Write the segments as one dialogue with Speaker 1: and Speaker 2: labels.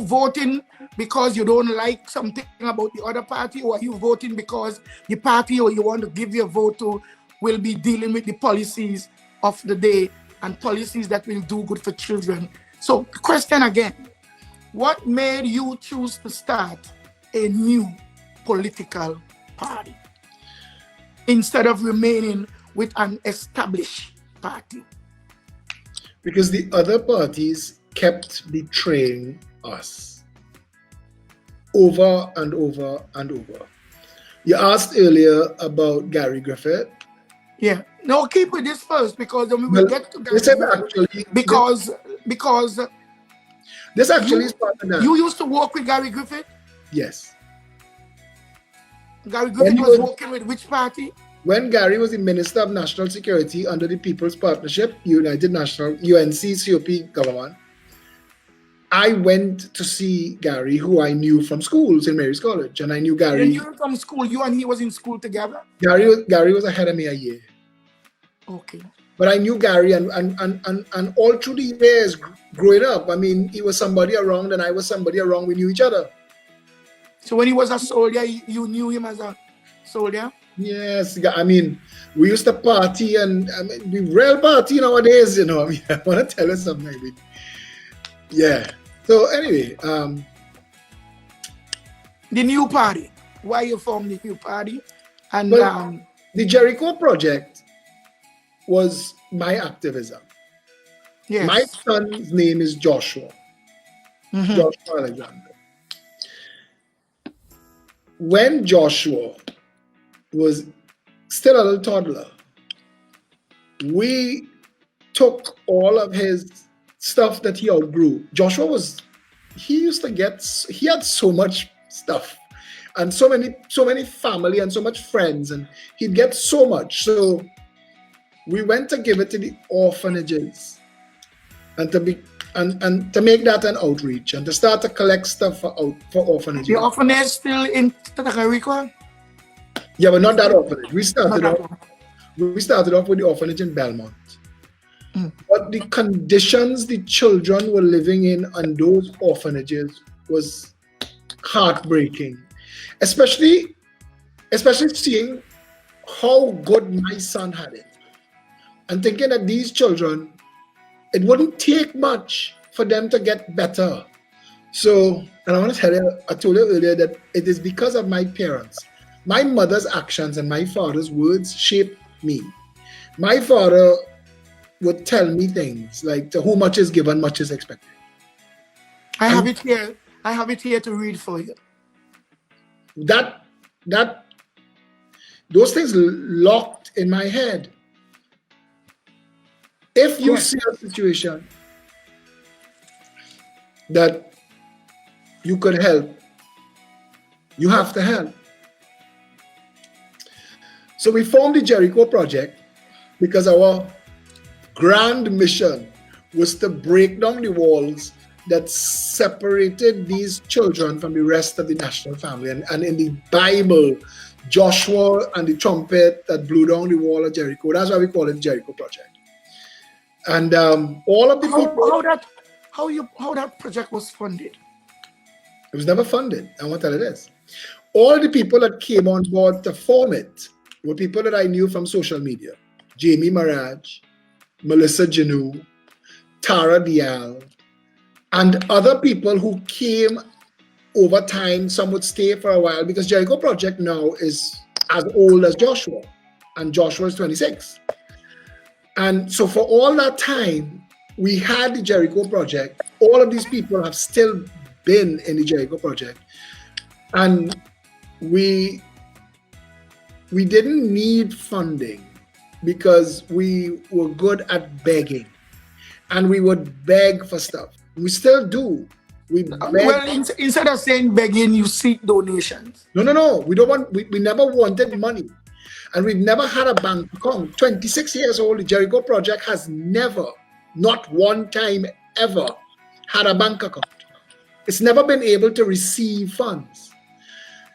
Speaker 1: voting because you don't like something about the other party, or are you voting because the party or you want to give your vote to will be dealing with the policies of the day and policies that will do good for children? So the question again, what made you choose to start a new political party instead of remaining with an established party?
Speaker 2: Because the other parties kept betraying us over and over and over. You asked earlier about Gary Griffith.
Speaker 1: Yeah. No, keep with this first, because then we will get to Gary Griffith. Because
Speaker 2: this actually started now.
Speaker 1: You used to work with Gary Griffith?
Speaker 2: Yes.
Speaker 1: Gary Griffith was working with which party?
Speaker 2: When Gary was the Minister of National Security under the People's Partnership, United National, UNC, COP government, I went to see Gary, who I knew from school, St. Mary's College, and I knew Gary.
Speaker 1: You knew from school, you and he was in school together?
Speaker 2: Gary was ahead of me a year.
Speaker 1: Okay.
Speaker 2: But I knew Gary, and all through the years growing up, I mean, he was somebody around and I was somebody around, we knew each other.
Speaker 1: So when he was a soldier, you knew him as a soldier?
Speaker 2: Yes, I mean, we used to party, and I mean, we real party nowadays, you know. I mean, I want to tell you something. I mean, yeah. So anyway,
Speaker 1: the new party. Why you formed the new party? And
Speaker 2: the Jericho Project was my activism.
Speaker 1: Yes.
Speaker 2: My son's name is Joshua. Joshua Alexander. When Joshua was still a little toddler, we took all of his stuff that he outgrew. Joshua he had so much stuff and so many family and so much friends, and he'd get so much. So we went to give it to the orphanages and to make that an outreach and to start to collect stuff for orphanages.
Speaker 1: The orphanage still in Jericho?
Speaker 2: Yeah, but not that orphanage. We started off with the orphanage in Belmont. But the conditions the children were living in on those orphanages was heartbreaking. Especially seeing how good my son had it. And thinking that these children, it wouldn't take much for them to get better. So, and I want to tell you, I told you earlier that it is because of my parents. My mother's actions and my father's words shaped me. My father would tell me things like, to whom much is given, much is expected.
Speaker 1: I have it here. I have it here to read for you.
Speaker 2: Those things locked in my head. If you see a situation that you could help, you have to help. So we formed the Jericho Project because our grand mission was to break down the walls that separated these children from the rest of the national family. And in the Bible, Joshua and the trumpet that blew down the wall of Jericho, that's why we call it the Jericho Project. And all of the people...
Speaker 1: How that project was funded?
Speaker 2: It was never funded. I want to tell you this. All the people that came on board to form it were people that I knew from social media. Jamie Maraj, Melissa Janu, Tara Dial, and other people who came over time. Some would stay for a while because Jericho Project now is as old as Joshua, and Joshua is 26. And so for all that time, we had the Jericho Project. All of these people have still been in the Jericho Project. And we didn't need funding because we were good at begging. And we would beg for stuff. We still do. We beg.
Speaker 1: Well, instead of saying begging, you seek donations.
Speaker 2: No. We never wanted money. And we've never had a bank account. 26 years old, the Jericho Project has never, not one time ever, had a bank account. It's never been able to receive funds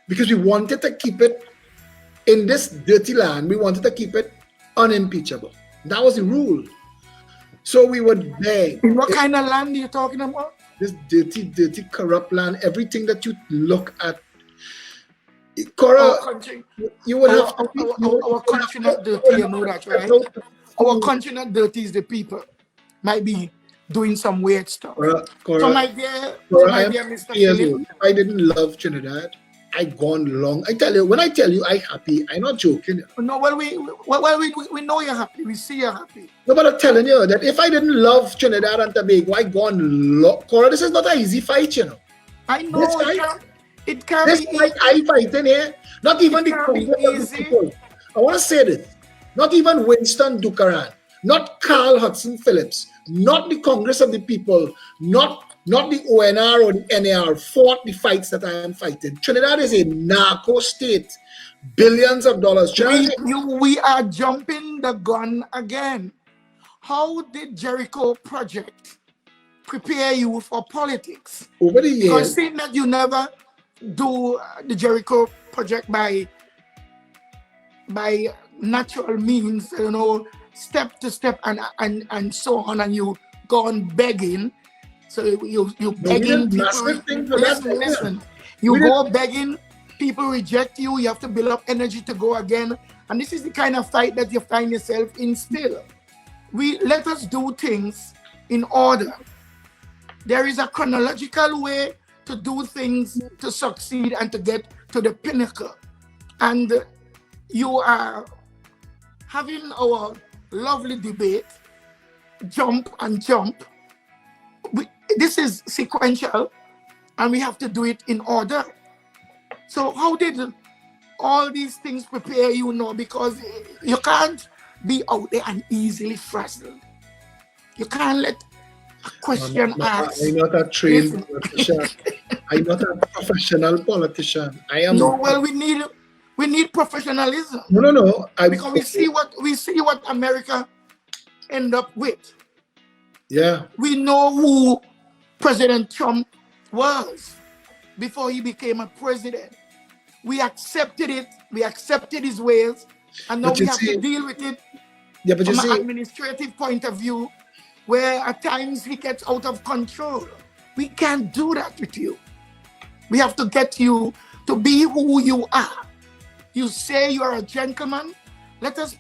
Speaker 2: because we wanted to keep it in this dirty land. We wanted to keep it unimpeachable. That was the rule. So we would beg.
Speaker 1: What kind of land are you talking about?
Speaker 2: this dirty, corrupt land, everything that you look at, Cora,
Speaker 1: Our country,
Speaker 2: you would have
Speaker 1: our country not dirty, you know that, right? Our country not dirty is the people. Might be doing some weird stuff.
Speaker 2: Cora,
Speaker 1: So my dear
Speaker 2: I am
Speaker 1: Mr.
Speaker 2: 50 years
Speaker 1: Phillip,
Speaker 2: old. If I didn't love Trinidad, I gone long. I tell you, when I tell you I happy, I'm not joking.
Speaker 1: no, well we know you're happy. We see you're happy.
Speaker 2: No, but I'm telling you that if I didn't love Trinidad and Tobago, I gone long. Cora, this is not an easy fight, you know.
Speaker 1: I know it can't
Speaker 2: This
Speaker 1: be
Speaker 2: fight I fighting here, not even the
Speaker 1: can't be
Speaker 2: Congress of the
Speaker 1: easy.
Speaker 2: people. I want to say this. Not even Winston Dukaran, not Carl Hudson Phillips, not the Congress of the People, not the ONR or the NAR fought the fights that I am fighting. Trinidad is a narco state, billions of dollars.
Speaker 1: We are jumping the gun again. How did Jericho Project prepare you for politics?
Speaker 2: Over the years,
Speaker 1: Because seeing that you never do the Jericho Project by natural means, you know, step to step and so on, and you go on begging. So you begging people. Listen. You go begging, people reject you. You have to build up energy to go again, and this is the kind of fight that you find yourself in still. Let us do things in order. There is a chronological way to do things to succeed and to get to the pinnacle. And you are having our lovely debate, jump and jump. This is sequential, and we have to do it in order. So how did all these things prepare you now? Because you can't be out there and easily frazzled. You can't let a question ask.
Speaker 2: I'm not a trained politician. I'm not a professional politician. I am.
Speaker 1: No, well, we need professionalism.
Speaker 2: No.
Speaker 1: Because we see what America end up with.
Speaker 2: Yeah.
Speaker 1: We know who President Trump was before he became a president. We accepted it. We accepted his ways, and now we have to deal with it from an administrative point of view, where at times he gets out of control. We can't do that with you. We have to get you to be who you are. You say you are a gentleman. Let us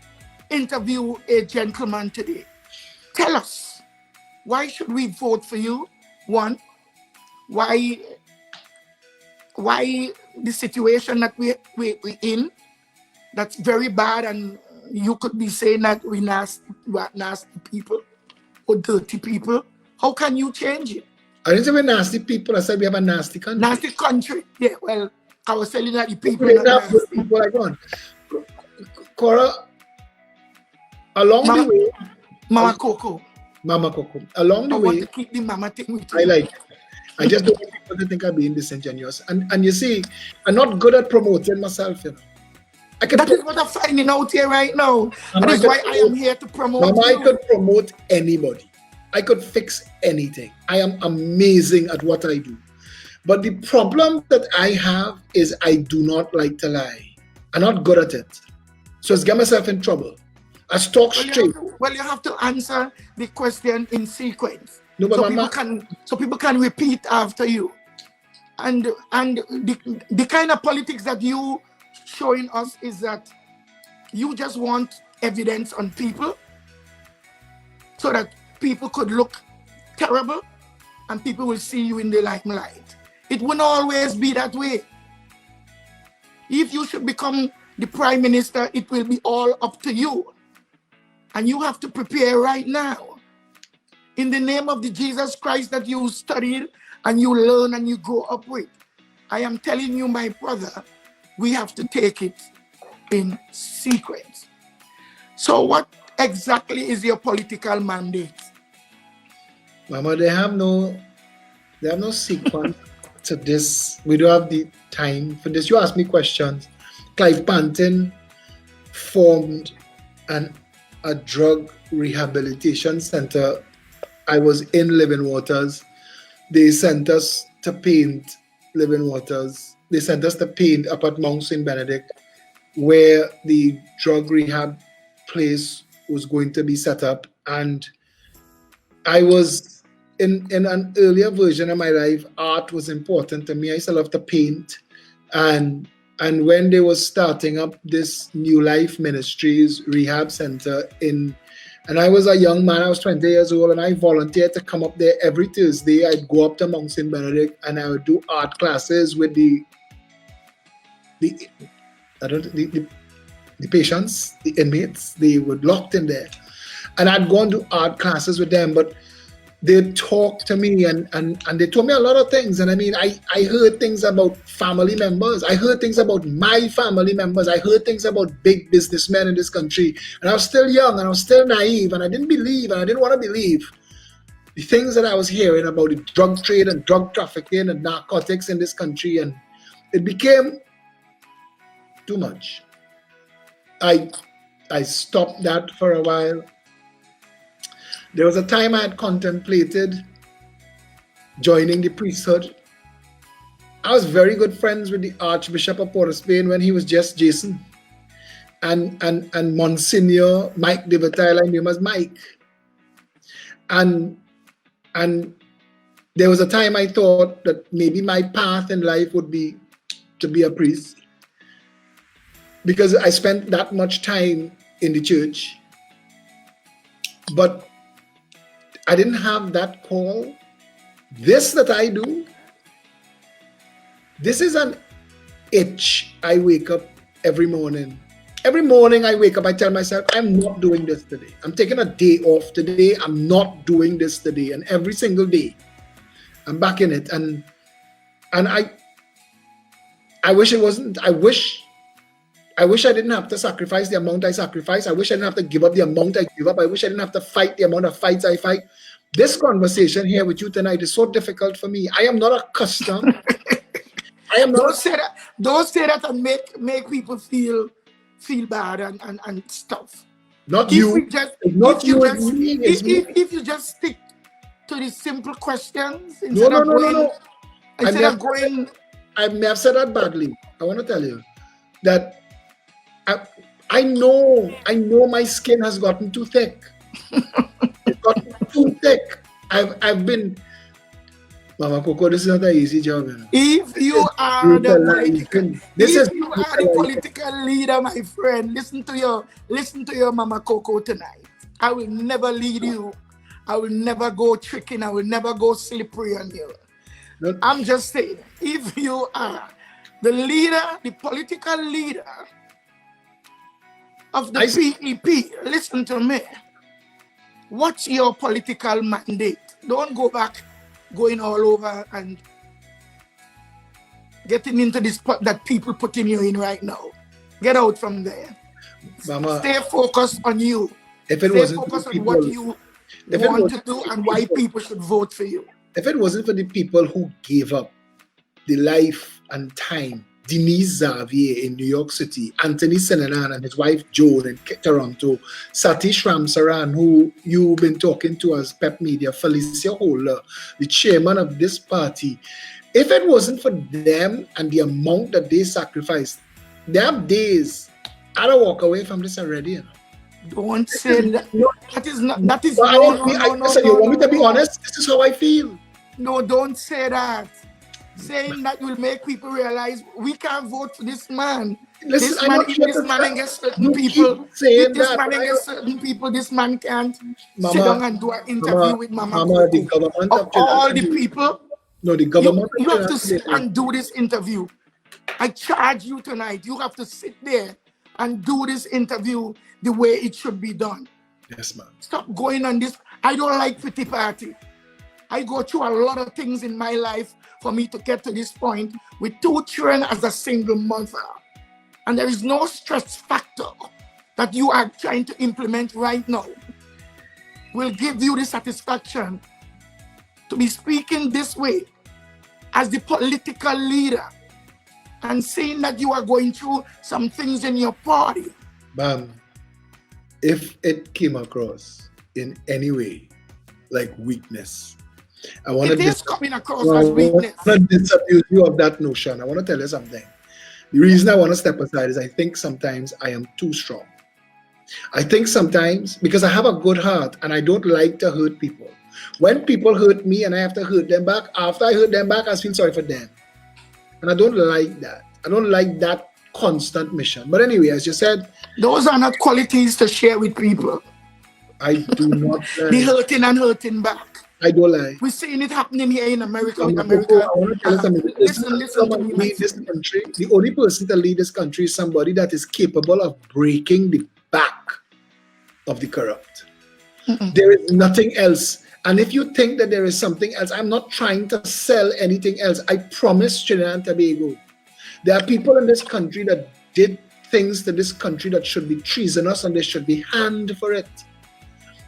Speaker 1: interview a gentleman today. Tell us, why should we vote for you? One, why the situation that we're in, that's very bad, and you could be saying that we're nasty people or dirty people. How can you change it?
Speaker 2: I didn't say we're nasty people. I said we have a nasty country.
Speaker 1: Nasty country. Yeah, well, I was telling that the people
Speaker 2: We
Speaker 1: are not
Speaker 2: have good
Speaker 1: nasty.
Speaker 2: people like one. Cora, along the way,
Speaker 1: Mama Coco.
Speaker 2: along the
Speaker 1: I
Speaker 2: way,
Speaker 1: want to keep the mama thing with you.
Speaker 2: I like it. I just don't want people to think I'm being disingenuous. And you see, I'm not good at promoting myself, you know.
Speaker 1: That is what I'm finding out here right now. That is why I am here to promote
Speaker 2: Mama,
Speaker 1: you.
Speaker 2: I could promote anybody. I could fix anything. I am amazing at what I do. But the problem that I have is I do not like to lie. I'm not good at it. So it's get myself in trouble. I talk straight.
Speaker 1: You have to answer the question in sequence.
Speaker 2: No, but
Speaker 1: so people can repeat after you. And the kind of politics that you showing us is that you just want evidence on people so that people could look terrible and people will see you in the limelight. It won't always be that way. If you should become the prime minister, it will be all up to you. And you have to prepare right now. In the name of the Jesus Christ that you studied and you learn and you grow up with. I am telling you, my brother, we have to take it in sequence. So what exactly is your political mandate?
Speaker 2: Mama, they have no sequence to this. We don't have the time for this. You ask me questions. Clive Panton formed a drug rehabilitation center. I was in Living Waters. They sent us to paint Living Waters. They sent us to paint up at Mount St. Benedict, where the drug rehab place was going to be set up. And I was in an earlier version of my life, art was important to me. I used to love to paint, and when they was starting up this New Life Ministries rehab center and I was a young man, I was 20 years old, and I volunteered to come up there every Thursday. I'd go up to Mount St. Benedict and I would do art classes with the patients, the inmates. They were locked in there. And I'd go and do art classes with them, but they'd talk to me and they told me a lot of things. And I mean, I heard things about family members. I heard things about my family members. I heard things about big businessmen in this country. And I was still young and I was still naive and I didn't believe and I didn't want to believe the things that I was hearing about the drug trade and drug trafficking and narcotics in this country. And it became too much. I stopped that for a while. There was a time I had contemplated joining the priesthood. I was very good friends with the Archbishop of Port of Spain when he was just Jason. And Monsignor Mike de Vertile, I knew him as Mike. And there was a time I thought that maybe my path in life would be to be a priest, because I spent that much time in the church. But I didn't have that call. This that I do, this is an itch. I wake up every morning. Every morning I wake up, I tell myself, I'm not doing this today. I'm taking a day off today. I'm not doing this today. And every single day, I'm back in it. And I wish it wasn't. I wish I didn't have to sacrifice the amount I sacrifice. I wish I didn't have to give up the amount I give up. I wish I didn't have to fight the amount of fights I fight. This conversation here with you tonight is so difficult for me. I am not accustomed. I am not.
Speaker 1: Don't say that and make people feel bad and stuff.
Speaker 2: Not you.
Speaker 1: If you just stick to the simple questions instead of going.
Speaker 2: I may have said that badly. I want to tell you that I know my skin has gotten too thick. It's gotten too thick. I've been, Mama Coco, this is not an easy job. You know?
Speaker 1: If you are the political leader, my friend, listen to your Mama Coco tonight. I will never lead you. I will never go tricking. I will never go slippery on you. I'm just saying, if you are the leader, the political leader of the PEP, listen to me. What's your political mandate? Don't go back going all over and getting into this spot that people putting you in right now. Get out from there.
Speaker 2: Mama,
Speaker 1: stay focused on you. Stay focused on what you want to do and why people should vote for you.
Speaker 2: If it wasn't for the people who gave up the life and time, Denise Xavier in New York City, Anthony Sinanan and his wife Joan in Toronto, Satish Ramsaran, who you've been talking to as PEP Media, Felicia Holder, the chairman of this party, if it wasn't for them and the amount that they sacrificed, there are days I'd walk away from this already. You know?
Speaker 1: Don't say that. That is not. That is
Speaker 2: no. You want me to be honest? This is how I feel.
Speaker 1: No, don't say that. Saying that will make people realize we can't vote for this man.
Speaker 2: Listen,
Speaker 1: this man against certain people. This man against certain people. This man can't sit down and do an interview with Mama
Speaker 2: the government
Speaker 1: of all the people.
Speaker 2: No, the government.
Speaker 1: You have to sit and do this interview. I charge you tonight. You have to sit there and do this interview the way it should be done.
Speaker 2: Yes, ma'am.
Speaker 1: Stop going on this. I don't like pity party. I go through a lot of things in my life for me to get to this point with 2 children as a single mother. And there is no stress factor that you are trying to implement right now will give you the satisfaction to be speaking this way as the political leader and saying that you are going through some things in your party.
Speaker 2: Ma'am, if it came across in any way like weakness, I want to
Speaker 1: coming across as weakness.
Speaker 2: I want to disabuse you of that notion. I want to tell you something. The reason I want to step aside is I think sometimes I am too strong. I think sometimes, because I have a good heart and I don't like to hurt people, When people hurt me and I have to hurt them back, after I hurt them back, I feel sorry for them. And I don't like that. I don't like that constant mission. But anyway, as you said,
Speaker 1: those are not qualities to share with people.
Speaker 2: I do not lie.
Speaker 1: The hurting and hurting back.
Speaker 2: I don't lie.
Speaker 1: We're seeing it happening here in America with
Speaker 2: I
Speaker 1: America.
Speaker 2: want to tell you something.
Speaker 1: Listen to me.
Speaker 2: Lead this country. The only person to lead this country is somebody that is capable of breaking the back of the corrupt. There is nothing else. And if you think that there is something else, I'm not trying to sell anything else. I promise Trinidad and Tobago, there are people in this country that did things to this country that should be treasonous and they should be hanged for it.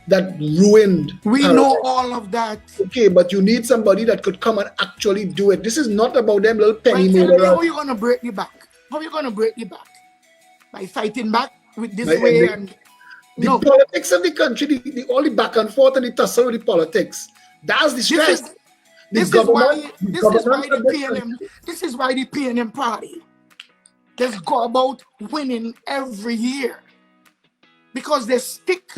Speaker 2: That ruined.
Speaker 1: We know all of that.
Speaker 2: Okay, but you need somebody that could come and actually do it. This is not about them little penny
Speaker 1: Tell me
Speaker 2: murderers.
Speaker 1: how are you going to break the back? How are you going to break the back? By fighting back with this way and...
Speaker 2: The politics of the country, all the back and forth and the tussle with the politics. That's the stress.
Speaker 1: This is why the PNM party just go about winning every year. Because they stick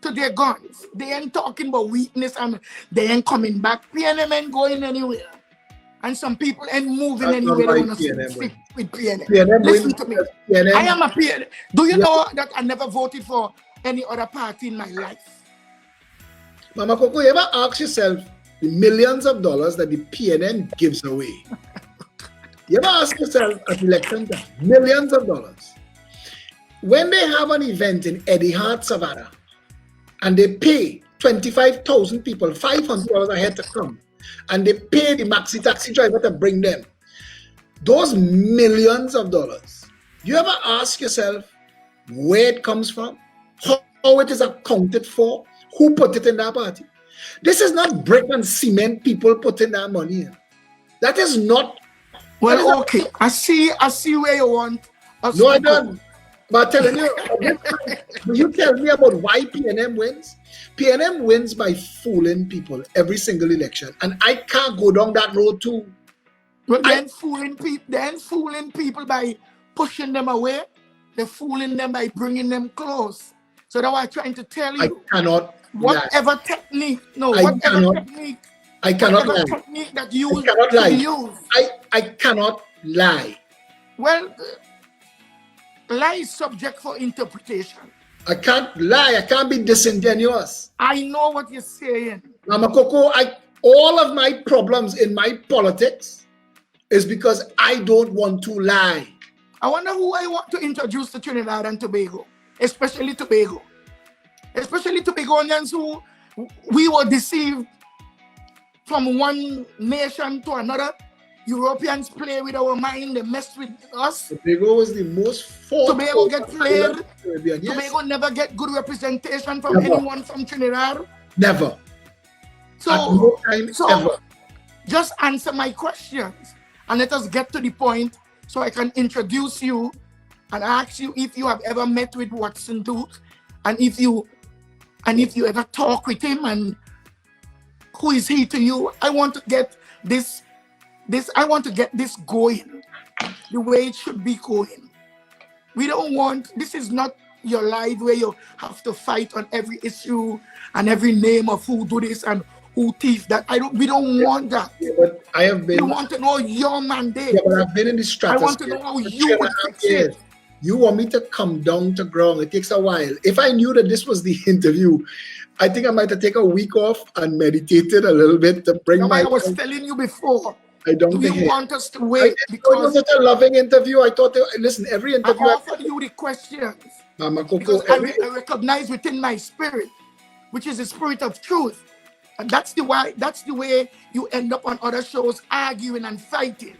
Speaker 1: to their guns. They ain't talking about weakness and they ain't coming back. PNM ain't going anywhere. And some people ain't moving anywhere. They want to stick with PNM. Listen to me. I am a PNM. Do you know that I never voted for any other party in my life?
Speaker 2: Mama Coco, you ever ask yourself the millions of dollars that the PNM gives away? You ever ask yourself at election time, millions of dollars? When they have an event in Eddie Hart, Savannah, and they pay 25,000 people $500 a head to come, and they pay the maxi taxi driver to bring them, those millions of dollars, you ever ask yourself where it comes from? How it is accounted for? Who put it in that party? This is not brick and cement people putting that money in. That is not.
Speaker 1: Well, okay. I see where you want us
Speaker 2: to go. I don't. But telling you, will you tell me about why PNM wins? PNM wins by fooling people every single election. And I can't go down that road too.
Speaker 1: Well, then fooling people by pushing them away. They're fooling them by bringing them close. So that's what I'm trying to tell you.
Speaker 2: I cannot
Speaker 1: whatever technique, technique that you use.
Speaker 2: I cannot lie.
Speaker 1: Well, lie is subject for interpretation.
Speaker 2: I can't lie. I can't be disingenuous.
Speaker 1: I know what you're saying.
Speaker 2: Mama Coco, all of my problems in my politics is because I don't want to lie.
Speaker 1: I wonder who I want to introduce to Trinidad and Tobago, especially Tobago. Especially Tobagonians who we were deceived from one nation to another. Europeans play with our mind, they mess with us.
Speaker 2: Tobago was the most
Speaker 1: Tobago get played. Yes. Tobago never get good representation from anyone from Trinidad.
Speaker 2: Never.
Speaker 1: So,
Speaker 2: at no time ever.
Speaker 1: Just answer my questions and let us get to the point so I can introduce you and ask you if you have ever met with Watson Duke and if you ever talk with him and who is he to you. I want to get this going the way it should be going. We don't want, this is not your life where you have to fight on every issue and every name of who do this and who thief that. We don't want that.
Speaker 2: Yeah, but I have been.
Speaker 1: We want to know your mandate.
Speaker 2: Yeah, but I've been in the stratosphere.
Speaker 1: I want to know how you would fix it.
Speaker 2: You want me to come down to ground. It takes a while. If I knew that this was the interview, I think I might have taken a week off and meditated a little bit to bring my.
Speaker 1: I was telling you before.
Speaker 2: I don't
Speaker 1: think you want us to wait because
Speaker 2: it was such a loving interview. I thought, listen, every interview.
Speaker 1: I offered you the questions.
Speaker 2: Mama Coco,
Speaker 1: because I recognize within my spirit, which is the spirit of truth. And that's the way you end up on other shows arguing and fighting.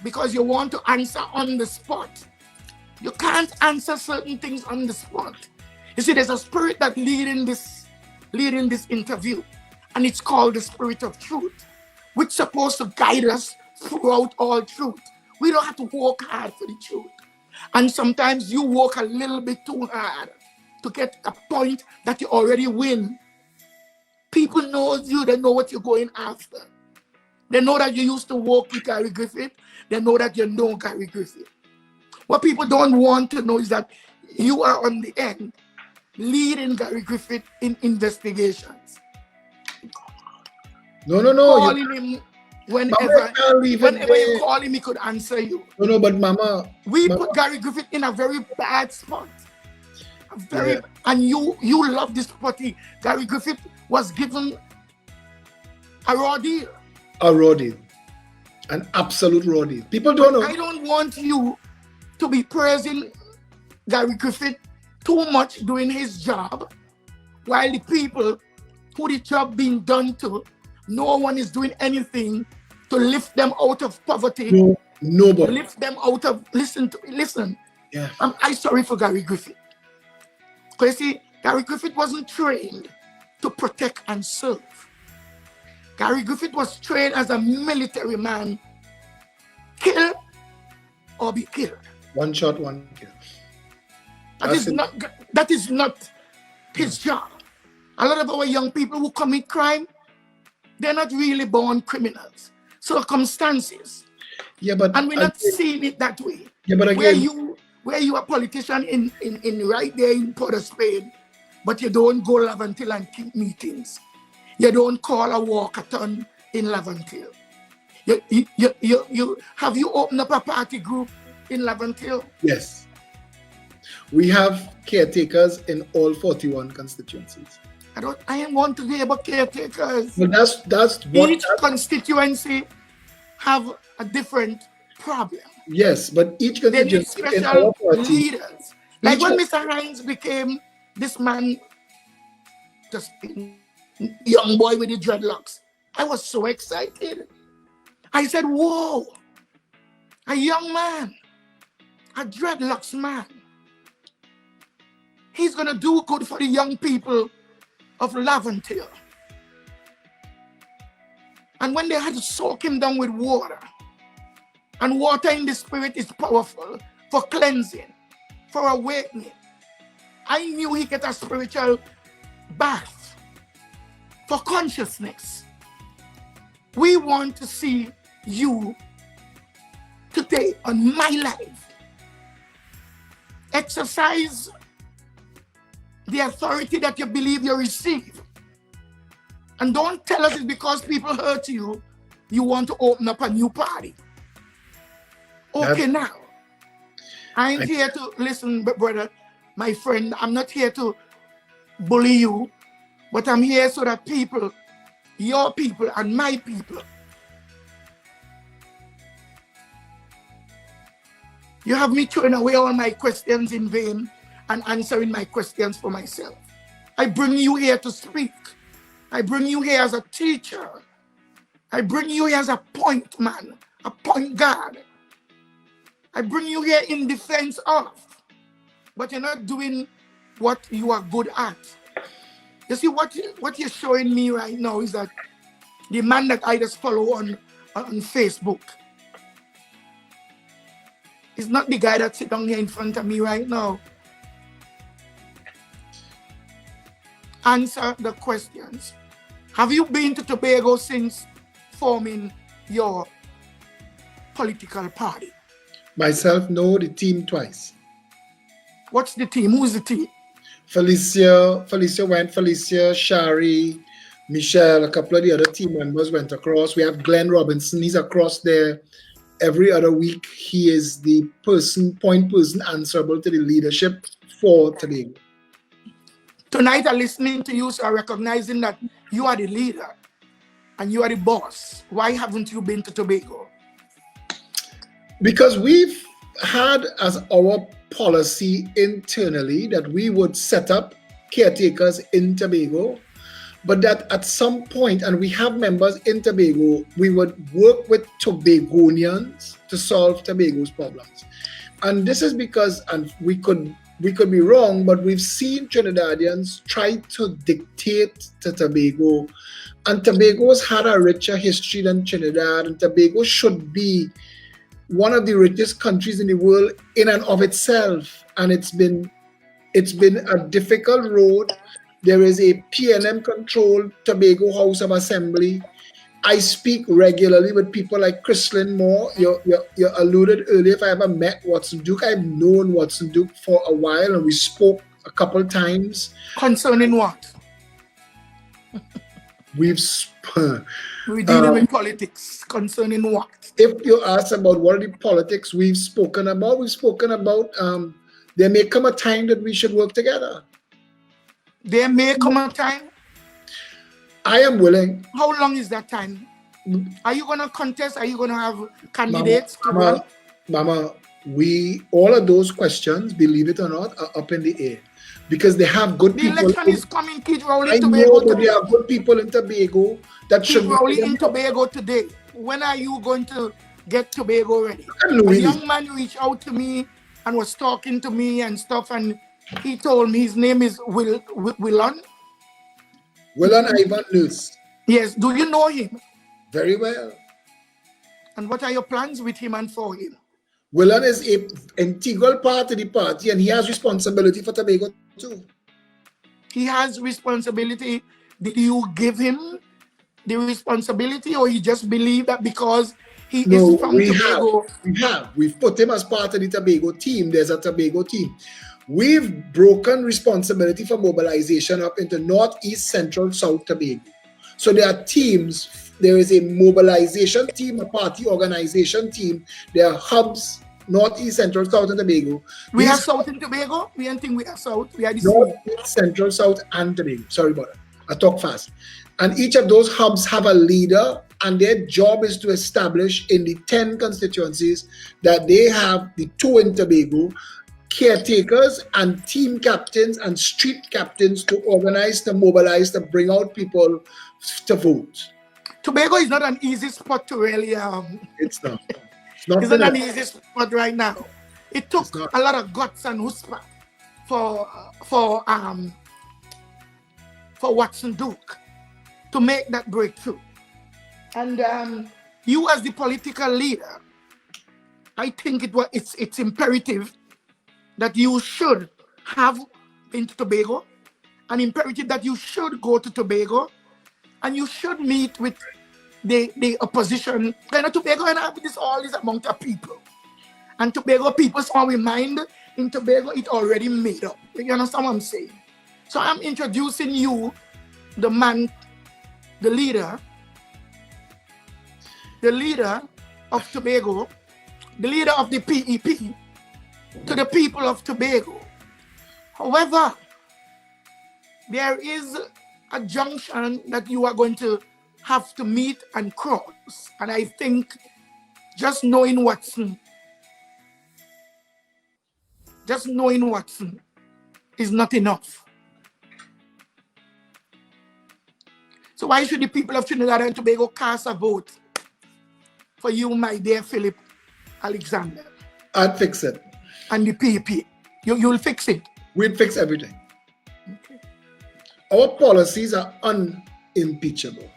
Speaker 1: Because you want to answer on the spot. You can't answer certain things on the spot. You see, there's a spirit that leading this interview. And it's called the spirit of truth, which is supposed to guide us throughout all truth. We don't have to work hard for the truth. And sometimes you work a little bit too hard to get a point that you already win. People know you, they know what you're going after. They know that you used to work with Gary Griffith. They know that you know Gary Griffith. What people don't want to know is that you are on the end leading Gary Griffith in investigations.
Speaker 2: No. You
Speaker 1: Calling him
Speaker 2: Mama,
Speaker 1: whenever,
Speaker 2: you can't leave it
Speaker 1: whenever you
Speaker 2: there.
Speaker 1: call him, he could answer you.
Speaker 2: No, but Mama.
Speaker 1: We put Gary Griffith in a very bad spot.
Speaker 2: Yeah.
Speaker 1: And you love this party. Gary Griffith was given a raw deal.
Speaker 2: A raw deal. An absolute raw deal. People don't know.
Speaker 1: I don't want you to be praising Gary Griffith too much doing his job, while the people who the job being done to, no one is doing anything to lift them out of poverty.
Speaker 2: No, nobody.
Speaker 1: Lift them out of, listen.
Speaker 2: Yeah.
Speaker 1: I'm sorry for Gary Griffith. Because you see, Gary Griffith wasn't trained to protect and serve. Gary Griffith was trained as a military man. Kill or be killed.
Speaker 2: One shot, one kill.
Speaker 1: That is not his job. A lot of our young people who commit crime, they're not really born criminals. Circumstances.
Speaker 2: Yeah, but
Speaker 1: and we're not seeing it that way.
Speaker 2: Yeah, but again,
Speaker 1: where you a politician in right there in Port of Spain, but you don't go Laventille and keep meetings. You don't call a walkathon in Laventille. Have you opened up a party group in Laventille?
Speaker 2: Yes. We have caretakers in all 41 constituencies.
Speaker 1: I want to hear about caretakers.
Speaker 2: Well, that's what
Speaker 1: each constituency have a different problem.
Speaker 2: Yes, but each constituency
Speaker 1: they need
Speaker 2: in our
Speaker 1: special
Speaker 2: party,
Speaker 1: leaders. Like when Mr. Hines became this man, just young boy with the dreadlocks, I was so excited. I said, whoa, a young man, a dreadlocks man. He's going to do good for the young people of Laventille. And when they had to soak him down with water, and water in the spirit is powerful for cleansing, for awakening, I knew he get a spiritual bath for consciousness. We want to see you today on my life exercise the authority that you believe you receive. And don't tell us it's because people hurt you, you want to open up a new party. Okay, now, I'm here to listen, brother, my friend. I'm not here to bully you, but I'm here so that people, your people and my people, you have me throwing away all my questions in vain and answering my questions for myself. I bring you here to speak. I bring you here as a teacher. I bring you here as a point man, a point guard. I bring you here in defense of, but you're not doing what you are good at. You see, what you're showing me right now is that the man that I just follow on Facebook is not the guy that sits down here in front of me right now. Answer the questions. Have you been to Tobago since forming your political party?
Speaker 2: Myself, no, the team twice.
Speaker 1: What's the team? Who's the team?
Speaker 2: Felicia went, Shari, Michelle, a couple of the other team members went across. We have Glenn Robinson, he's across there. Every other week, he is the point person answerable to the leadership for Tobago.
Speaker 1: Tonight, I'm listening to you, so recognizing that you are the leader and you are the boss. Why haven't you been to Tobago?
Speaker 2: Because we've had as our policy internally that we would set up caretakers in Tobago, but that at some point, and we have members in Tobago, we would work with Tobagonians to solve Tobago's problems. And this is because, and we could be wrong, but we've seen Trinidadians try to dictate to Tobago, and Tobago's had a richer history than Trinidad, and Tobago should be one of the richest countries in the world in and of itself. And it's been a difficult road. There is a PNM controlled Tobago House of Assembly. I speak regularly with people like Chrislyn Moore. You alluded earlier, if I ever met Watson Duke, I've known Watson Duke for a while, and we spoke a couple times.
Speaker 1: Concerning what?
Speaker 2: We're
Speaker 1: dealing with politics concerning what?
Speaker 2: If you ask about what are the politics we've spoken about, there may come a time that we should work together.
Speaker 1: There may come a time.
Speaker 2: I am willing.
Speaker 1: How long is that time? Are you going to contest? Are you going to have candidates to run?
Speaker 2: Mama, all of those questions, believe it or not, are up in the air. Because they have good people.
Speaker 1: The election is coming, Kid Rowley,
Speaker 2: I know, but they have good people in Tobago that should be
Speaker 1: Rowley in Tobago today. When are you going to get Tobago ready? A young man reached out to me and was talking to me and stuff, and he told me his name is Willon.
Speaker 2: Willon Ivan Nurse.
Speaker 1: Yes, do you know him?
Speaker 2: Very well.
Speaker 1: And what are your plans with him and for him?
Speaker 2: Willon is an integral part of the party, and he has responsibility for Tobago too.
Speaker 1: He has responsibility. Did you give him the responsibility, or he just believe that because he is from Tobago?
Speaker 2: We've put him as part of the Tobago team. There's a Tobago team. We've broken responsibility for mobilization up into Northeast, Central, South Tobago. So there are teams. There is a mobilization team, a party organization team. There are hubs, Northeast, Central, South, and Tobago.
Speaker 1: We have South and Tobago? We don't think we have South. We are the
Speaker 2: Northeast, Central, South, and Tobago. Sorry about that. I talk fast. And each of those hubs have a leader, and their job is to establish in the 10 constituencies that they have the 2 in Tobago, caretakers and team captains and street captains to organize, to mobilize, to bring out people to vote.
Speaker 1: Tobago is not an easy spot to really
Speaker 2: it's not.
Speaker 1: It's not an easy spot right now. It took a lot of guts and chutzpah for Watson Duke to make that breakthrough. And you as the political leader, I think it's imperative that you should have been to Tobago, and imperative that you should go to Tobago, and you should meet with the opposition. Tobago and have all this amount of people. And Tobago people, so we mind, in Tobago it already made up. You understand what I'm saying? So I'm introducing you, the man, the leader of Tobago, the leader of the PEP, to the people of Tobago. However, there is a junction that you are going to have to meet and cross. And I think just knowing Watson is not enough. So why should the people of Trinidad and Tobago cast a vote for you, my dear Phillip Alexander?
Speaker 2: I'd fix it.
Speaker 1: And the PEP. You'll fix it?
Speaker 2: We'll fix everything. Okay. Our policies are unimpeachable.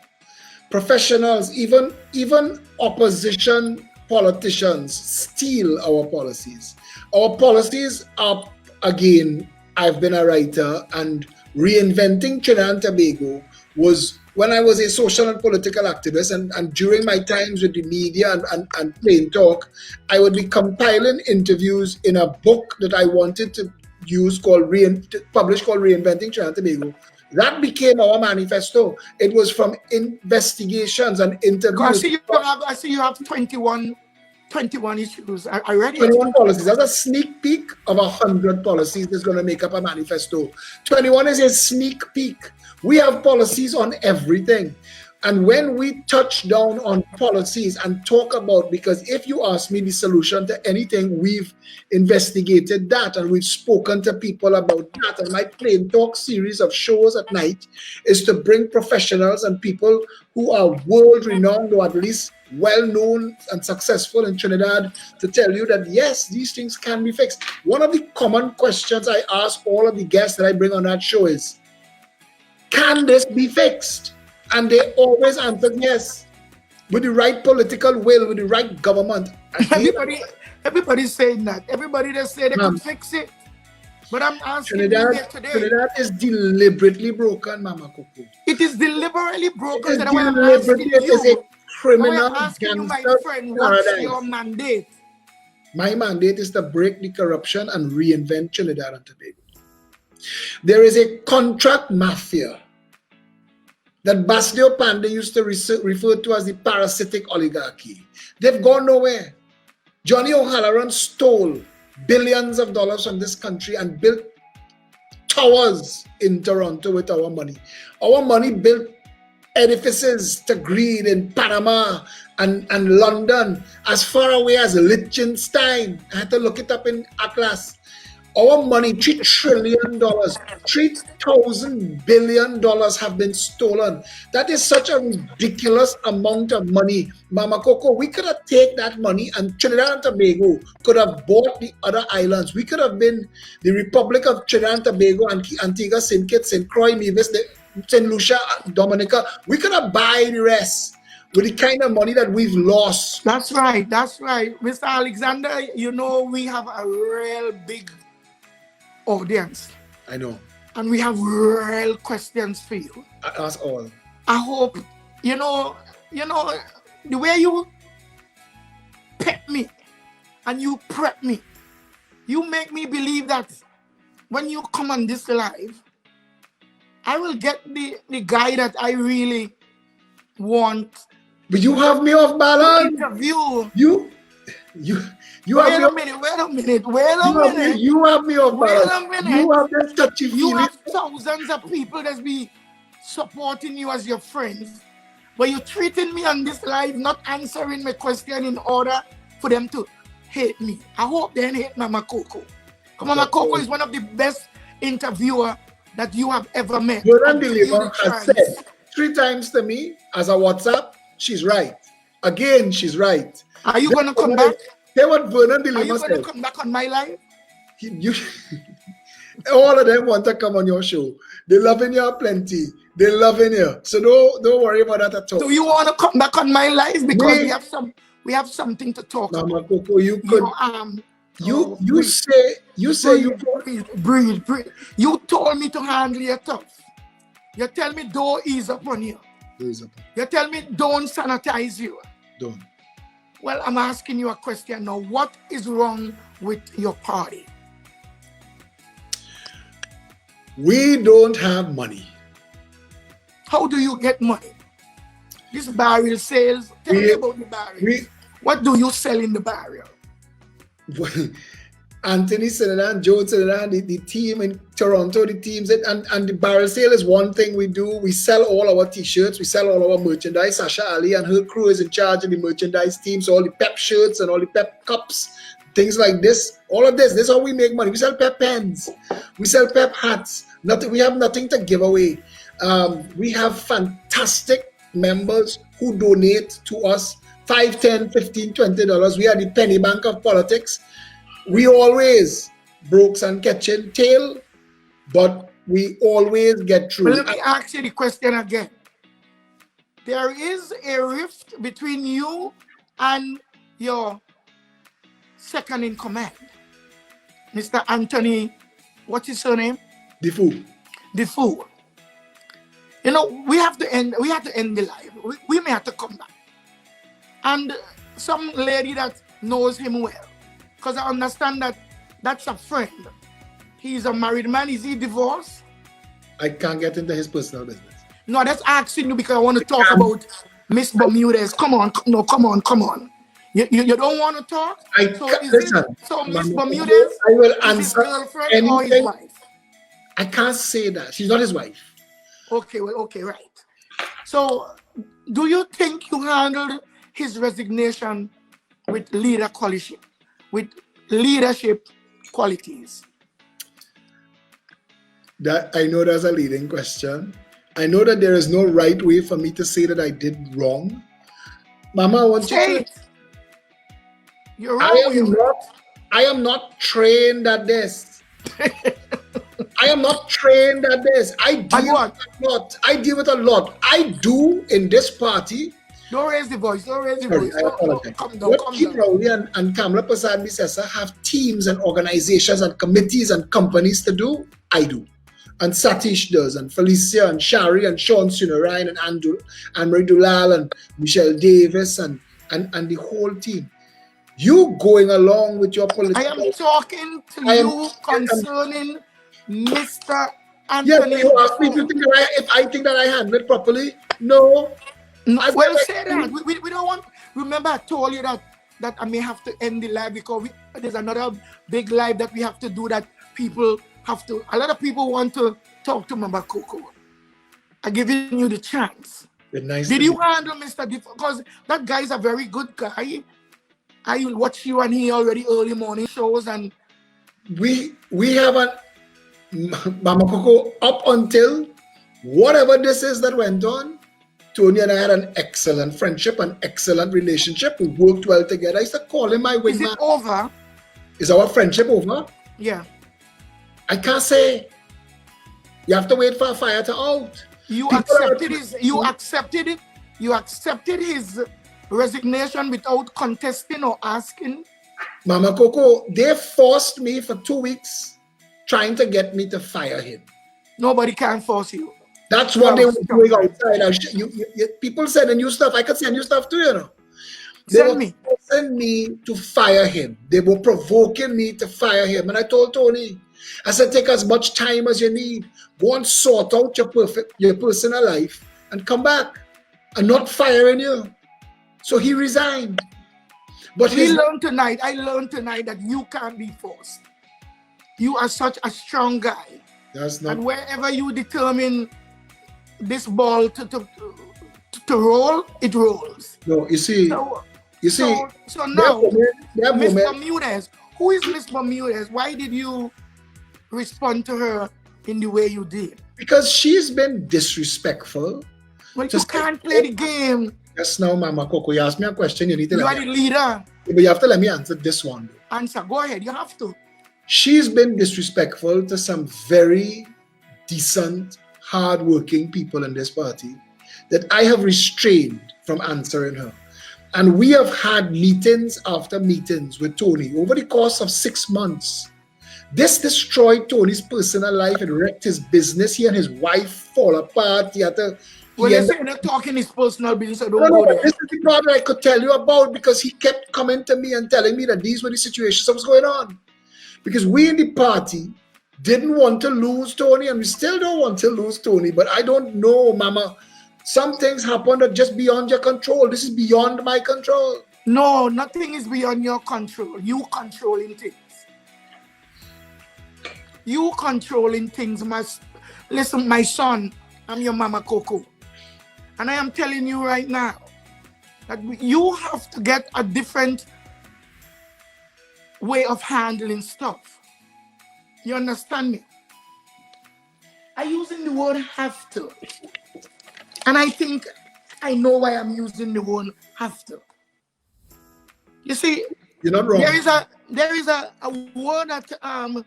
Speaker 2: Professionals, even opposition politicians steal our policies. Our policies are, again, I've been a writer, and reinventing Trinidad and Tobago was when I was a social and political activist, and during my times with the media and plain talk, I would be compiling interviews in a book that I wanted to use published called Reinventing Trinidad and Tobago. That became our manifesto. It was from investigations and interviews.
Speaker 1: I see you have 21 issues. I read it.
Speaker 2: 21 policies. That's a sneak peek of 100 policies that's going to make up a manifesto. 21 is a sneak peek. We have policies on everything. And when we touch down on policies and talk about, because if you ask me the solution to anything, we've investigated that and we've spoken to people about that. And my plain talk series of shows at night is to bring professionals and people who are world renowned, or at least well known and successful in Trinidad, to tell you that yes, these things can be fixed. One of the common questions I ask all of the guests that I bring on that show is, can this be fixed? And they always answer yes, with the right political will, with the right government.
Speaker 1: Everybody's saying that. Everybody just say they could fix it. But I'm asking you today.
Speaker 2: Trinidad is deliberately broken, Mama Coco.
Speaker 1: It is deliberately broken.
Speaker 2: It is a criminal
Speaker 1: gangster my friend,
Speaker 2: paradise.
Speaker 1: what's your mandate?
Speaker 2: My mandate is to break the corruption and reinvent Trinidad and Tobago. There is a contract mafia that Basilio Pande used to refer to as the parasitic oligarchy. They've gone nowhere. Johnny O'Halloran stole billions of dollars from this country and built towers in Toronto with our money. Our money built edifices to greed in Panama and London, as far away as Liechtenstein. I had to look it up in Atlas. Our money, $3 trillion, $3,000 billion have been stolen. That is such a ridiculous amount of money. Mama Coco, we could have taken that money and Trinidad and Tobago could have bought the other islands. We could have been the Republic of Trinidad and Tobago and Antigua, St. Kitts, St. Croix, Nevis, St. Lucia, Dominica. We could have buy the rest with the kind of money that we've lost.
Speaker 1: That's right. That's right. Mr. Alexander, you know, we have a real big audience.
Speaker 2: I know.
Speaker 1: And we have real questions for you.
Speaker 2: That's all.
Speaker 1: I hope, you know, the way you pet me and you prep me, you make me believe that when you come on this live, I will get the guy that I really want.
Speaker 2: But you have me off balance.
Speaker 1: Interview.
Speaker 2: You have me off balance. You have this touchy feeling.
Speaker 1: You have thousands of people that be supporting you as your friends, but you're treating me on this live, not answering my question in order for them to hate me. I hope they hate Mama Coco. Mama Coco is one of the best interviewer that you have ever met.
Speaker 2: Vernon DeLima has said 3 times to me as a WhatsApp, she's right. Again, she's right.
Speaker 1: Are you going to come back?
Speaker 2: Hear what Vernon DeLima said.
Speaker 1: Are you going to come back on my live?
Speaker 2: All of them want to come on your show. They're loving you plenty. They're loving you. So don't worry about that at all.
Speaker 1: So you want to come back on my live because we have something to talk about.
Speaker 2: Mama Coco, you could. You say
Speaker 1: breathe. You told me to handle your tough. You tell me don't ease up on you. You tell me don't sanitize you.
Speaker 2: Don't.
Speaker 1: Well, I'm asking you a question now. What is wrong with your party?
Speaker 2: We don't have money.
Speaker 1: How do you get money? This barrel sales. Tell me about the barrel. What do you sell in the barrel?
Speaker 2: Anthony Sinanan, Joe Sinanan, the team in Toronto, the teams, and the barrel sale is one thing we do. We sell all our t-shirts, we sell all our merchandise. Sasha Ali and her crew is in charge of the merchandise team, so all the PEP shirts and all the PEP cups, things like this, all of this is how we make money. We sell PEP pens, we sell PEP hats. We have nothing to give away. We have fantastic members who donate to us $5, $10, $15, $20. We are the penny bank of politics. We always brokes and catching tail, but we always get through.
Speaker 1: Well, let me ask you the question again. There is a rift between you and your second in command, Mr. Anthony, what's his surname? Defoe. You know, we have to end the live. We may have to come back. And some lady that knows him well, because I understand that that's a friend. He's a married man. Is he divorced?
Speaker 2: I can't get into his personal business.
Speaker 1: No, that's asking you because I want to talk about Miss Bermudez. Come on. You don't want to talk? So Miss Bermudez,
Speaker 2: I will
Speaker 1: answer his girlfriend anything. Or his wife?
Speaker 2: I can't say that. She's not his wife.
Speaker 1: Okay, right. So do you think you handled his resignation with leadership qualities?
Speaker 2: That I know that's a leading question. I know that there is no right way for me to say that I did wrong. Mama, I want you to.
Speaker 1: You're wrong.
Speaker 2: I am not trained at this. I am not trained at this. I deal with a lot. I do in this party.
Speaker 1: Don't raise the voice.
Speaker 2: I apologize.
Speaker 1: Calm down.
Speaker 2: Rowley and Kamala Prasad Misesa have teams and organizations and committees and companies to do. I do. And Satish does, and Felicia and Shari and Sean Sunarayan and Anne-Marie Dulal and Michelle Davis and the whole team. You going along with your political...
Speaker 1: I am talking to you concerning Mr.
Speaker 2: Yes,
Speaker 1: Anthony,
Speaker 2: you asked me if I think that I handled it properly. No.
Speaker 1: well, say that. We don't want. Remember, I told you that I may have to end the live because there's another big live that we have to do that people have to. A lot of people want to talk to Mama Coco. I'm giving you the chance.
Speaker 2: Nice.
Speaker 1: Did you handle Mr. Because that guy's a very good guy. I watch you and he already early morning shows, and
Speaker 2: we haven't, Mama Coco, up until whatever this is that went on. Tony and I had an excellent friendship, an excellent relationship. We worked well together. I used to call him my wingman.
Speaker 1: Is it over?
Speaker 2: Is our friendship over?
Speaker 1: Yeah.
Speaker 2: I can't say. You have to wait for a fire to out.
Speaker 1: You accepted his resignation without contesting or asking.
Speaker 2: Mama Coco, they forced me for 2 weeks trying to get me to fire him.
Speaker 1: Nobody can force you.
Speaker 2: That's what they were doing outside. People sending you stuff. I could send you stuff too, you know. They were forcing me to fire him. They were provoking me to fire him. And I told Tony, I said, take as much time as you need. Go and sort out your personal life and come back. I'm not firing you. So he resigned. But
Speaker 1: I learned tonight that you can't be forced. You are such a strong guy.
Speaker 2: That's not.
Speaker 1: And wherever you determine this ball to roll, it rolls.
Speaker 2: No, you see.
Speaker 1: So now, Miss Bermudez, who is Miss Bermudez? Why did you respond to her in the way you did?
Speaker 2: Because she's been disrespectful.
Speaker 1: Well, you can't play the game.
Speaker 2: Yes, now, Mama Coco, you asked me a question. You need to.
Speaker 1: You are the leader.
Speaker 2: But you have to let me answer this one.
Speaker 1: Answer. Go ahead. You have to.
Speaker 2: She's been disrespectful to some very decent, hard-working people in this party that I have restrained from answering her. And we have had meetings after meetings with Tony over the course of 6 months. This destroyed Tony's personal life. It wrecked his business. He and his wife fall apart. He had to...
Speaker 1: Well, you're not talking his personal business, so don't go there.
Speaker 2: This is the part that I could tell you about because he kept coming to me and telling me that these were the situations that was going on. Because we in the party didn't want to lose Tony, and we still don't want to lose Tony. But I don't know, Mama. Some things happen that just beyond your control. This is beyond my control.
Speaker 1: No, nothing is beyond your control. You controlling things. You controlling things. Listen, my son, I'm your Mama Coco. And I am telling you right now that you have to get a different way of handling stuff. You understand me? I'm using the word have to. And I think I know why I'm using the word have to. You see,
Speaker 2: you're not wrong.
Speaker 1: There is a word that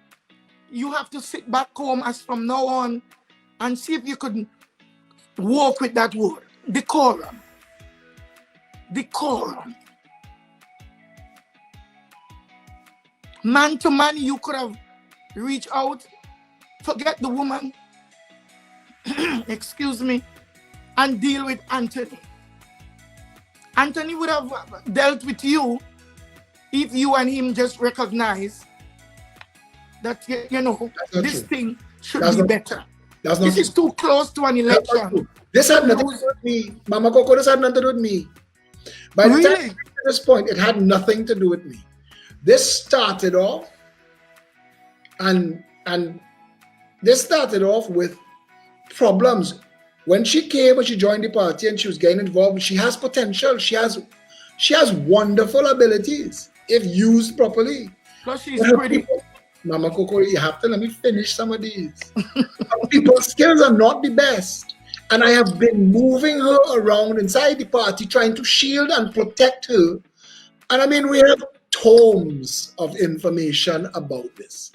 Speaker 1: you have to sit back home as from now on and see if you could walk with that word. Decorum. Decorum. Man to man, you could have reached out, forget the woman, excuse me, and deal with Anthony. Anthony would have dealt with you if you and him just recognize that, you know, this thing should be better. This is too close to an election.
Speaker 2: This had nothing to do with me. Mama Coco, this had nothing to do with me. By the time at this point, it had nothing to do with me. This started off, and this started off with problems. When she came and she joined the party and she was getting involved, she has potential. She has wonderful abilities if used properly.
Speaker 1: Plus, she's pretty.
Speaker 2: Mama Coco, you have to let me finish some of these. People's skills are not the best. And I have been moving her around inside the party, trying to shield and protect her. And I mean, we have tomes of information about this.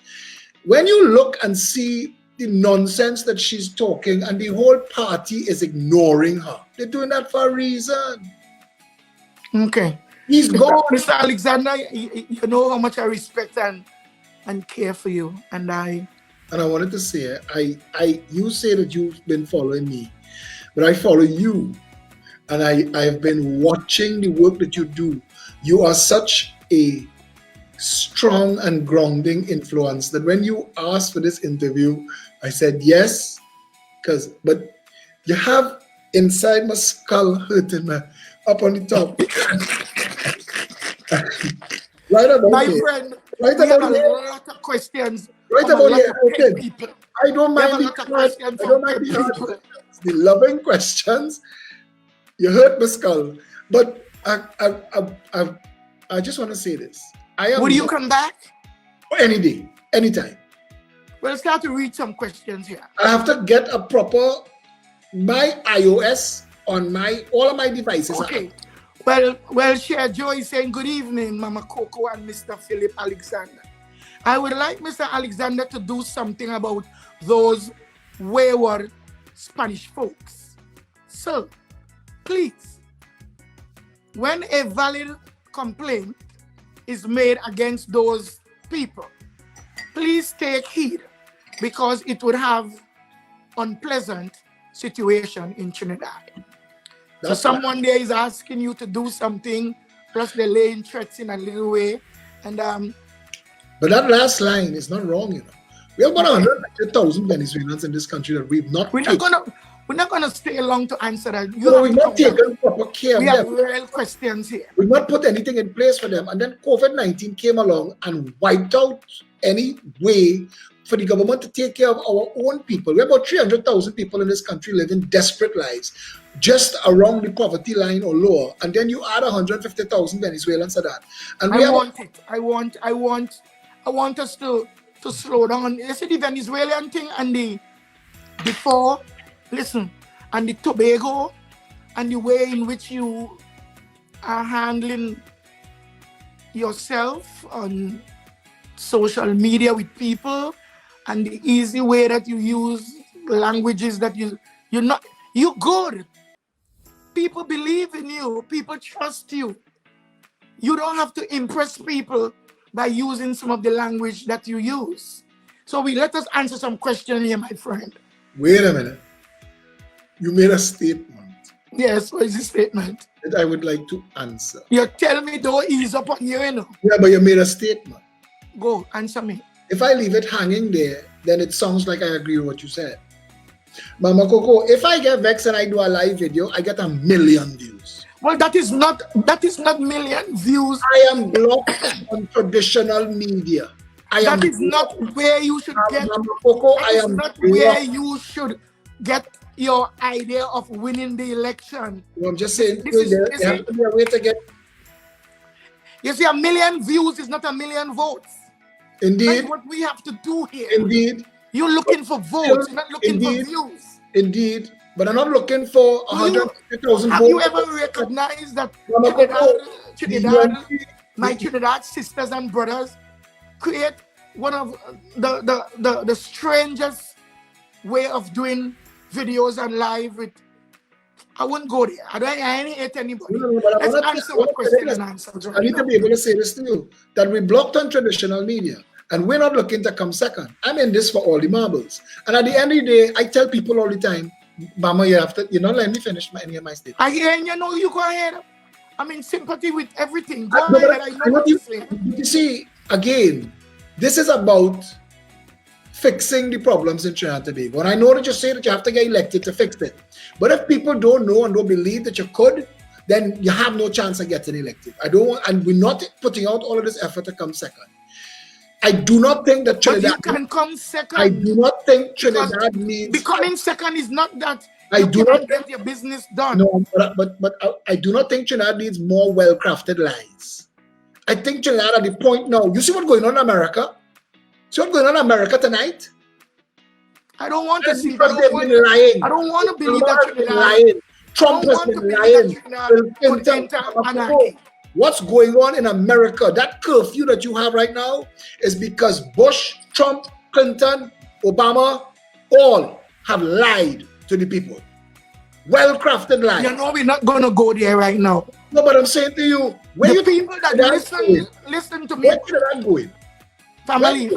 Speaker 2: When you look and see the nonsense that she's talking and the whole party is ignoring her, they're doing that for a reason.
Speaker 1: Okay.
Speaker 2: He's gone.
Speaker 1: Mr. Alexander, you know how much I respect and care for you. And I
Speaker 2: wanted to say, you say that you've been following me, but I follow you. And I've been watching the work that you do. You are such a strong and grounding influence that when you asked for this interview, I said yes, but you have inside my skull hurting me up on the top. Right about
Speaker 1: My
Speaker 2: here.
Speaker 1: friend,
Speaker 2: Right
Speaker 1: we have
Speaker 2: about
Speaker 1: a
Speaker 2: here.
Speaker 1: lot of questions.
Speaker 2: Right
Speaker 1: from a
Speaker 2: about
Speaker 1: lot
Speaker 2: here.
Speaker 1: of
Speaker 2: Okay.
Speaker 1: people.
Speaker 2: I don't
Speaker 1: We have
Speaker 2: mind
Speaker 1: a lot of questions
Speaker 2: I
Speaker 1: from
Speaker 2: don't mind
Speaker 1: people.
Speaker 2: the loving questions. You hurt my skull. But I just want to say this. I am
Speaker 1: Would you come back?
Speaker 2: any day, anytime.
Speaker 1: We'll start to read some questions here.
Speaker 2: I have to get a proper my iOS on all of my devices.
Speaker 1: Okay. Well, Chair Joe is saying good evening, Mama Coco and Mr. Phillip Alexander. I would like Mr. Alexander to do something about those wayward Spanish folks. So, please, when a valid complaint is made against those people, please take heed, because it would have unpleasant situation in Trinidad. So someone there is asking you to do something, plus they're laying threats in a little way. And
Speaker 2: but that last line is not wrong, you know. We have about 100,000 Venezuelans in this country that we're not
Speaker 1: gonna stay long to answer that.
Speaker 2: We've not taken proper care of them.
Speaker 1: We have real questions here.
Speaker 2: We've not put anything in place for them. And then COVID-19 came along and wiped out any way for the government to take care of our own people. We have about 300,000 people in this country living desperate lives, just around the poverty line or lower. And then you add 150,000 Venezuelans to that. And I want us to slow down. You see the Venezuelan thing and the Tobago and the way in which you are handling yourself on social media with people, and the easy way that you use languages that you're good. People believe in you. People trust you. You don't have to impress people by using some of the language that you use. So let us answer some questions here, my friend. Wait a minute. You made a statement.
Speaker 1: Yes, what is the statement?
Speaker 2: That I would like to answer.
Speaker 1: You tell me don't ease up on you, you know.
Speaker 2: Yeah, but you made a statement.
Speaker 1: Go, answer me.
Speaker 2: If I leave it hanging there, then it sounds like I agree with what you said. Mama Coco, if I get vexed and I do a live video, I get 1 million views.
Speaker 1: Well, that is not million views.
Speaker 2: I am blocked on traditional media.
Speaker 1: That is not where you should get.
Speaker 2: Mama Coco,
Speaker 1: that is not where you should get your idea of winning the election.
Speaker 2: Well, I'm just saying, there has to be a way to get.
Speaker 1: You see, 1 million views is not 1 million votes.
Speaker 2: Indeed.
Speaker 1: That's what we have to do here.
Speaker 2: Indeed.
Speaker 1: You're looking for votes. You're not looking for views.
Speaker 2: Indeed. But I'm not looking for 150,000 votes.
Speaker 1: Have you ever recognized that my Trinidad sisters and brothers create one of the strangest way of doing videos and live with? I wouldn't go there. I ain't hate anybody. Let's answer one question and answer.
Speaker 2: I need to be able to say this to you, that we blocked on traditional media and we're not looking to come second. I'm in this for all the marbles. And at the end of the day, I tell people all the time, Mama, you're not letting me finish any of my statements.
Speaker 1: I hear you know, you go ahead. I'm in sympathy with everything. Go ahead, I know what you're saying.
Speaker 2: You see, again, this is about fixing the problems in Trinidad Tobago. And I know that you say that you have to get elected to fix it. But if people don't know and don't believe that you could, then you have no chance of getting elected. And we're not putting out all of this effort to come second. I do not think that Trinidad...
Speaker 1: But you can come second.
Speaker 2: I do not think Trinidad needs...
Speaker 1: Becoming second is not that
Speaker 2: I do not
Speaker 1: get your business done.
Speaker 2: No, but I do not think Trinidad needs more well-crafted lies. I think Trinidad at the point now... You see what's going on in America? See what's going on in America tonight?
Speaker 1: I don't want to see
Speaker 2: that.
Speaker 1: I don't want to believe that Trinidad...
Speaker 2: Lying. Trump has been lying. What's going on in America? That curfew that you have right now is because Bush, Trump, Clinton, Obama, all have lied to the people. Well-crafted lies.
Speaker 1: You know we're not going to go there right now.
Speaker 2: No, but I'm saying to you, where
Speaker 1: the people that listen to me.
Speaker 2: Where should that going?
Speaker 1: Family.